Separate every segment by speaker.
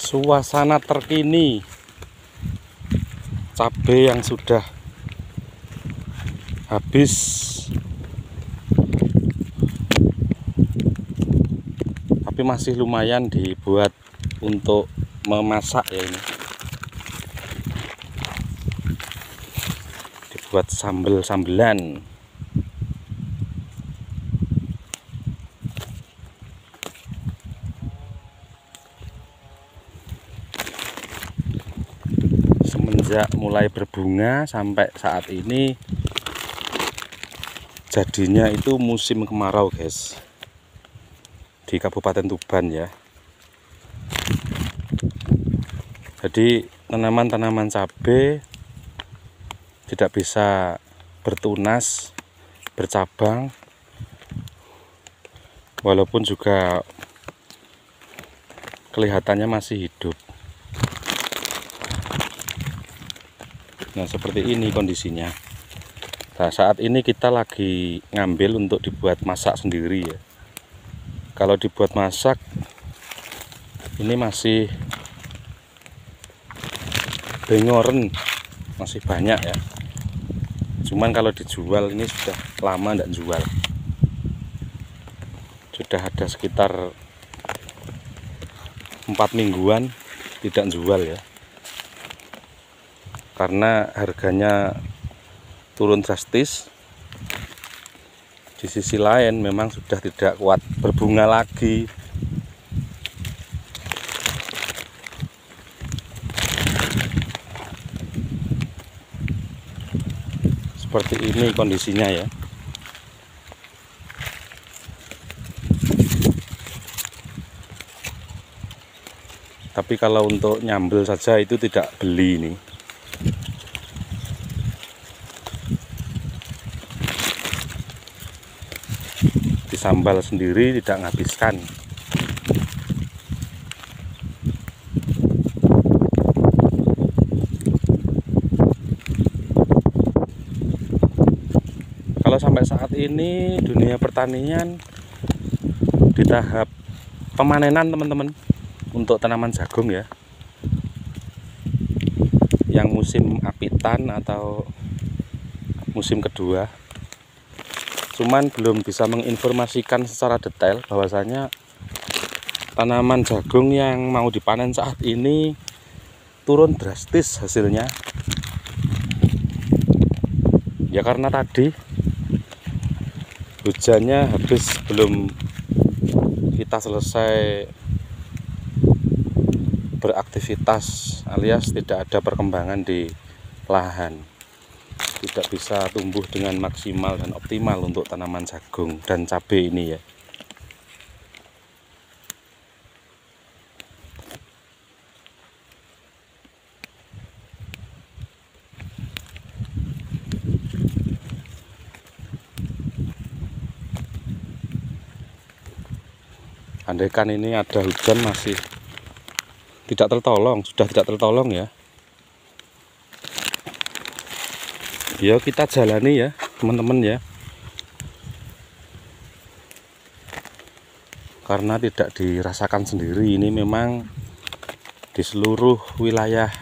Speaker 1: Suasana terkini cabai yang sudah habis, tapi masih lumayan dibuat untuk memasak ya. Ini dibuat sambel-sambelan. Semenjak mulai berbunga sampai saat ini jadinya itu musim kemarau guys, di Kabupaten Tuban ya. Jadi tanaman-tanaman cabai tidak bisa bertunas, bercabang, walaupun juga kelihatannya masih hidup. Nah, seperti ini kondisinya. Nah, saat ini kita lagi ngambil untuk dibuat masak sendiri ya. Kalau dibuat masak ini masih bengoren, masih banyak ya. Cuman kalau dijual ini sudah lama tidak jual. Sudah ada sekitar 4 mingguan tidak jual ya. Karena harganya turun drastis. Di sisi lain memang sudah tidak kuat berbunga lagi. Seperti ini kondisinya ya. Tapi kalau untuk nyambel saja itu tidak beli ini. Disambal sendiri tidak menghabiskan. Kalau sampai saat ini dunia pertanian di tahap pemanenan teman-teman untuk tanaman jagung ya, yang musim apitan atau musim kedua. Cuman belum bisa menginformasikan secara detail bahwasanya tanaman jagung yang mau dipanen saat ini turun drastis hasilnya. Ya karena tadi hujannya habis belum kita selesai beraktivitas, alias tidak ada perkembangan di lahan. Tidak bisa tumbuh dengan maksimal dan optimal untuk tanaman jagung dan cabai ini ya. Andaikan ini ada hujan masih tidak tertolong, sudah tidak tertolong ya. Ya kita jalani ya teman-teman ya. Karena tidak dirasakan sendiri, ini memang di seluruh wilayah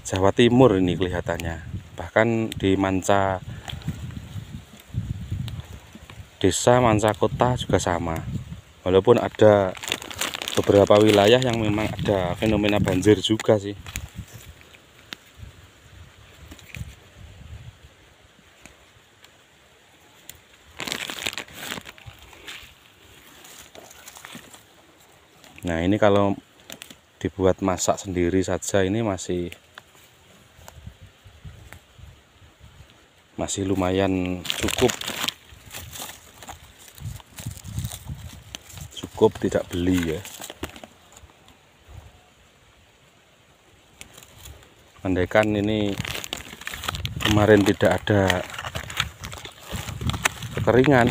Speaker 1: Jawa Timur ini kelihatannya. Bahkan di Manca Desa, Manca Kota juga sama. Walaupun ada beberapa wilayah yang memang ada fenomena banjir juga sih. Nah, ini kalau dibuat masak sendiri saja ini masih lumayan cukup tidak beli ya. Andaikan ini kemarin tidak ada kekeringan,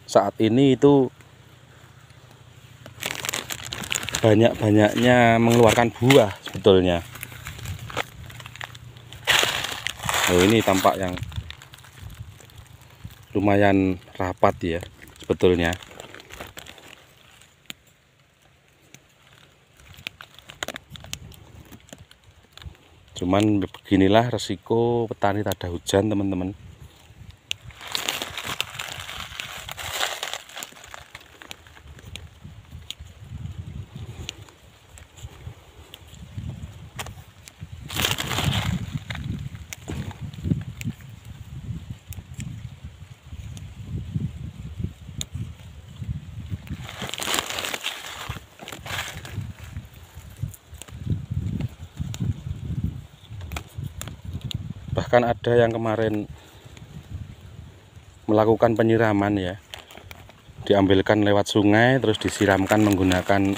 Speaker 1: saat ini itu banyak-banyaknya mengeluarkan buah sebetulnya. Oh, ini tampak yang lumayan rapat ya sebetulnya. Cuman beginilah resiko petani tak ada hujan, teman-teman. Bahkan ada yang kemarin melakukan penyiraman ya, diambilkan lewat sungai terus disiramkan menggunakan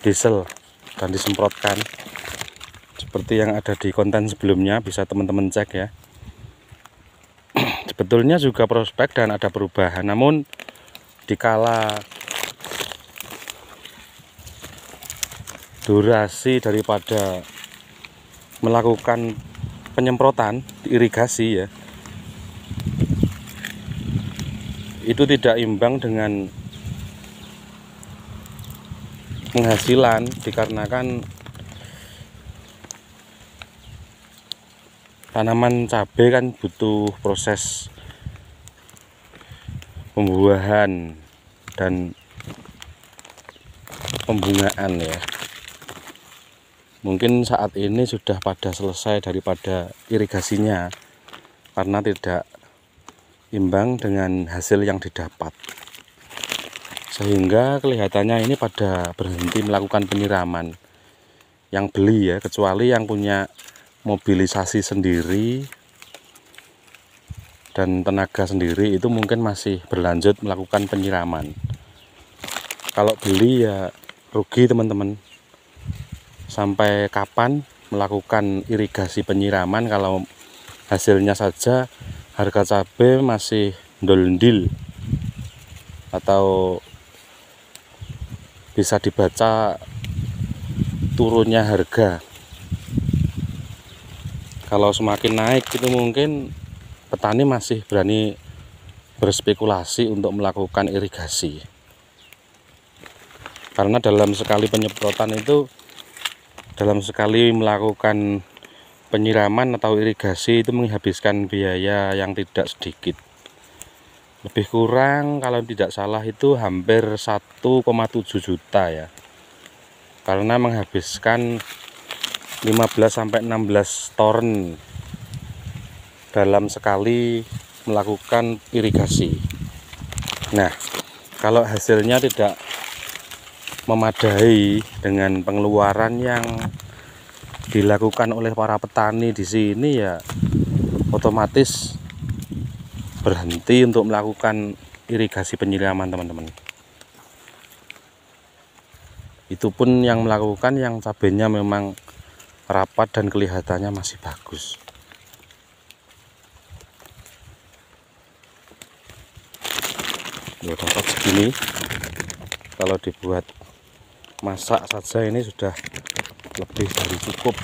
Speaker 1: diesel dan disemprotkan seperti yang ada di konten sebelumnya, bisa teman-teman cek ya. Sebetulnya juga prospek dan ada perubahan, namun dikala durasi daripada melakukan penyemprotan irigasi ya, itu tidak imbang dengan penghasilan, dikarenakan tanaman cabai kan butuh proses pembuahan dan pembungaan ya. Mungkin saat ini sudah pada selesai daripada irigasinya karena tidak imbang dengan hasil yang didapat, sehingga kelihatannya ini pada berhenti melakukan penyiraman yang beli ya, kecuali yang punya mobilisasi sendiri dan tenaga sendiri, itu mungkin masih berlanjut melakukan penyiraman. Kalau beli ya rugi, teman-teman. Sampai kapan melakukan irigasi penyiraman kalau hasilnya saja harga cabai masih ndol-ndil, atau bisa dibaca turunnya harga. Kalau semakin naik itu mungkin petani masih berani berspekulasi untuk melakukan irigasi, karena dalam sekali penyemprotan itu, dalam sekali melakukan penyiraman atau irigasi itu menghabiskan biaya yang tidak sedikit. Lebih kurang kalau tidak salah itu hampir 1,7 juta ya, karena menghabiskan 15-16 ton dalam sekali melakukan irigasi. Nah, kalau hasilnya tidak memadai dengan pengeluaran yang dilakukan oleh para petani di sini ya, otomatis berhenti untuk melakukan irigasi penyiraman, teman-teman. Itu pun yang melakukan yang cabenya memang rapat dan kelihatannya masih bagus. Ya, dapat segini kalau dibuat masak saja ini sudah lebih dari cukup.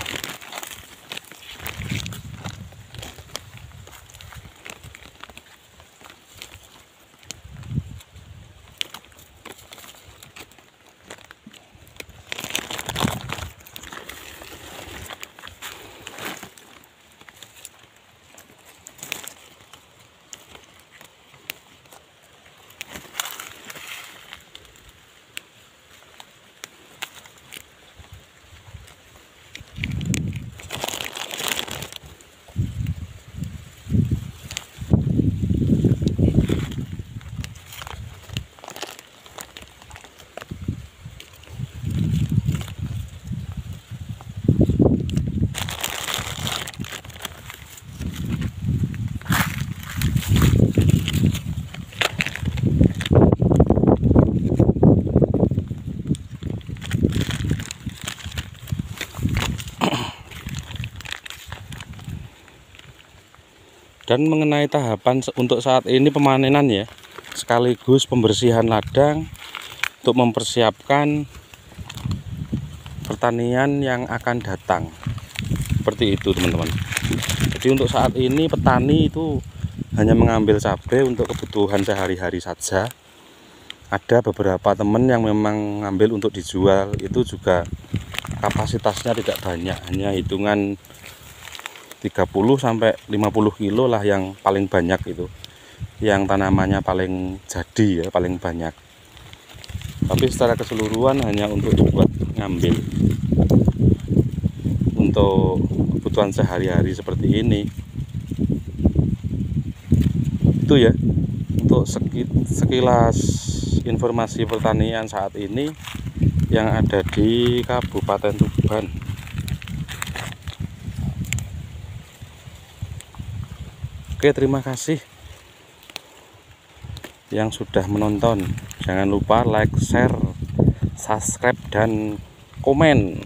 Speaker 1: Dan mengenai tahapan untuk saat ini pemanenan ya, sekaligus pembersihan ladang untuk mempersiapkan pertanian yang akan datang. Seperti itu, teman-teman. Jadi untuk saat ini petani itu hanya mengambil cabai untuk kebutuhan sehari-hari saja. Ada beberapa teman yang memang ngambil untuk dijual, itu juga kapasitasnya tidak banyak, hanya hitungan 30 sampai 50 kilo lah yang paling banyak itu, yang tanamannya paling jadi ya, paling banyak. Tapi secara keseluruhan hanya untuk dibuat ngambil untuk kebutuhan sehari-hari seperti ini. Itu ya untuk sekilas informasi pertanian saat ini yang ada di Kabupaten Tuban. Oke, terima kasih yang sudah menonton. Jangan lupa like, share, subscribe, dan komen.